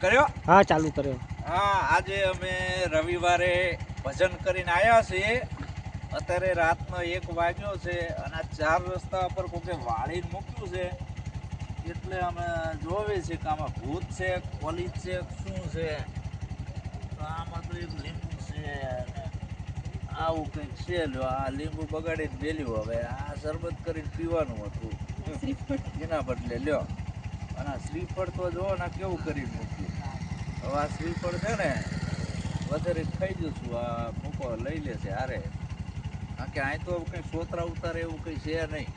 કર્યો? હા ચાલુ કર્યો. હા, આજે અમે રવિવારે ભજન કરીને આવ્યા છીએ. અત્યારે રાતનો 1 વાગ્યો છે અને આ 4 રસ્તા પર કોકે વાળીને મૂક્યું છે. એટલે અમે જોવે છે કે આમાં ભૂત છે, પોલીસ છે, શું છે. તો આમાં તો એક લીંબુ છે અને આવું કંઈક છે. લ્યો, આ લીંબુ બગાડીને બેલ્યું. હવે આ શરબત કરીને પીવાનું હતું એના બદલે લ્યો. અને આ શ્રીફળ તો જો ને કેવું કરીને મૂક્યું. હવે આ શ્રીફળ છે ને વધારે ખાઈ જશું. આ મૂકો લઈ લેશે હારે. કારણ કે અહીં તો કંઈ સોતરા ઉતારે એવું કંઈ છે નહીં.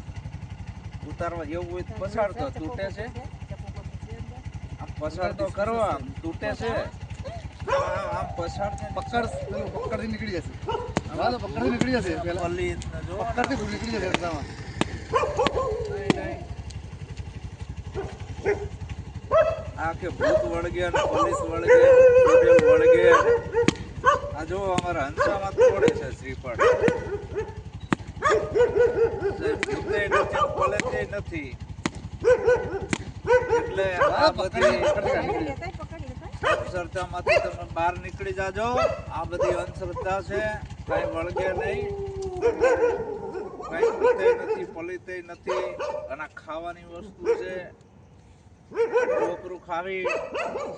ઉતારવા જેવું હોય તો પછાડ તો તૂટે છે. આમ પછાડ તો કરો, આમ તૂટે છે. આમ પછાડ પકડથી નીકળી જશે. પકડથી નીકળી જશે. પલ્લી જો પકડથી નીકળી જશે રસ્તામાં. આ કે ભૂત વળગે અને પોલીસ વળગે, વળગે. આ જો અમારા હંસામાં તોડે છે શ્રીફળ. ભૂતે નથી, પોલીસે નથી. એટલે આ બધી અંધશ્રદ્ધામાંથી તમે બહાર નીકળી જાજો. આ બધી અંધશ્રદ્ધા છે. કઈ વળગે નહીં, કઈ ભૂતે નથી, પોલીસે નથી. અને ખાવાની વસ્તુ છે. કોપરું ખાવી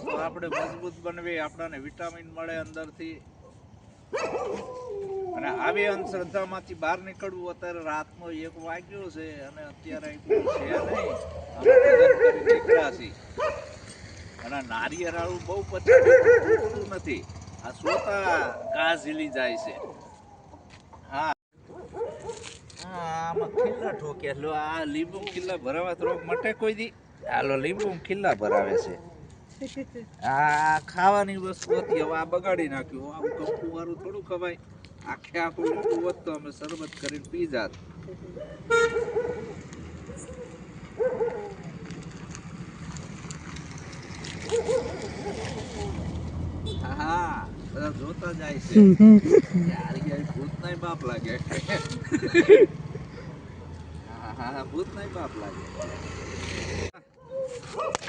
તો આપણે મજબૂત બનવી, આપણને વિટામિન મળે અંદરથી. અને આવી અંધશ્રદ્ધામાંથી બહાર નીકળવું. અત્યારે રાતનો 1 વાગ્યો છે અને અત્યારે છે નહીં, નીકળ્યા છીએ. અને નારિયેળાળું બહુ પછી નથી. આ સોતા ઘા ઝીલી જાય છે. હા, આમાં ખીલ્લા ઠોકે. આ લીંબુ ખીલ્લા ભરાવા થોડોક મટે કોઈ દી. હાલો, લીંબુ ખીલ્લા ભરાવે છે. આ ખાવાની વસ્તુ હતી, હવે આ બગાડી નાખ્યું. આવું કંકુ વાળું થોડું ખવાય. આખે આખું લીંબુ હોત તો અમે શરબત કરીને પી જાત. હા, બધા જોતા જાય છે. યાર, ભૂત નહીં બાપ લાગે. હા, ભૂત નહીં બાપ લાગે.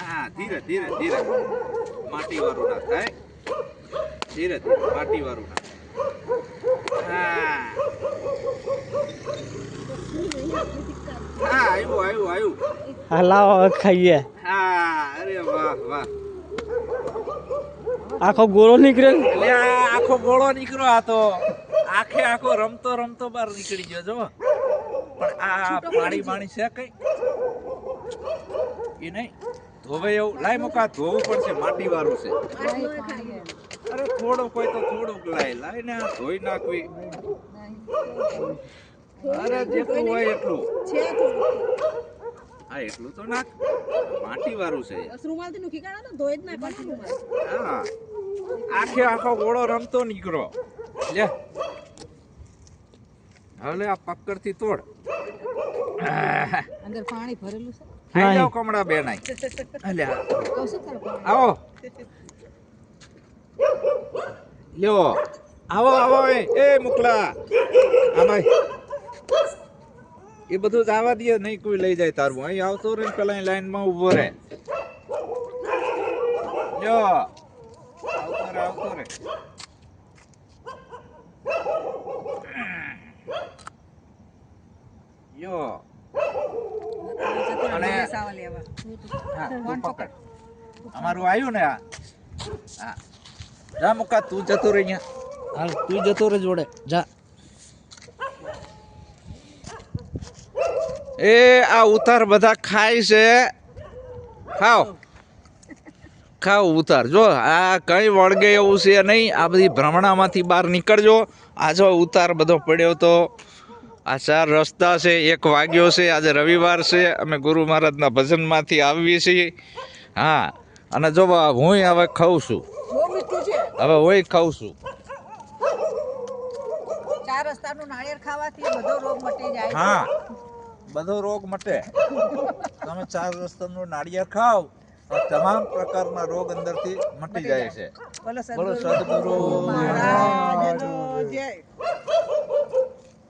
હા, ધીરે ધીરે ધીરે. માટી વાળું ના થાય. ધીરે ધીરે માટી વાળું ના થાય. હા, હા, આવ્યું. હા લાવો હવે ખાઈએ. હા, અરે વાહ વાહ. આખો ગોળો નીકળ્યો. એટલે આખો ગોળો નીકળ્યો. આ તો આખો રમતો રમતો બહાર નીકળી ગયો. જો પણ આ પાણી છે કઈ એ નહીં ધોવે એવું. લાય મુકા ધોવું પડશે, માટી વાળું છે. અરે થોડુંક હોય તો થોડુંક લાય ને આ ધોઈ નાખવી. અરે જેટલું હોય એટલું. હા, એટલું તો નાખ. માટી વાળું છે. હા, આખો ગોળો રમતો નીકળો. લે હવે આ પકડ થી તોડ. અંદર પાણી ભરેલું છે. આઈ જાઓ કમળા બેન. આવો લ્યો, આવો એ મુકલા. આમાં એ બધું જ આવવા દે, નહીં કોઈ લઈ જાય તારું. અહીં આવતો રે પેલા અહીં લાઈનમાં ઉભો રહે. લ્યો, આવતો રે. યો અને અમારું આવ્યું ને. હા, જા મુકા, તું જતો રહે અહીંયા. હાલ તું જતો રે જોડે જા. એ આ ઉતાર બધા ખાય છે. ખાવ ઉતાર. જો આ કઈ વળગે એવું છે નહીં. આ બધી ભ્રમણામાંથી બહાર નીકળજો. આ જો ઉતાર બધો પડ્યો તો. આ 4 રસ્તા છે. 1 વાગ્યો છે. આજે રવિવાર છે. અમે ગુરુ મહારાજના ભજનમાંથી આવીએ છીએ. હા, અને જો હું હવે ખાઉં છું. હવે ખાઉં છું. 4 રસ્તાનું નાળિયેર ખાવાથી બધો રોગ મટી જાય. હા, બધો રોગ મટે. તમે 4 રસ્તાનું નાળિયેર ખાવ તો તમામ પ્રકારના રોગ અંદરથી મટી જાય છે. બોલો સદગુરુ મહારાજનો જય.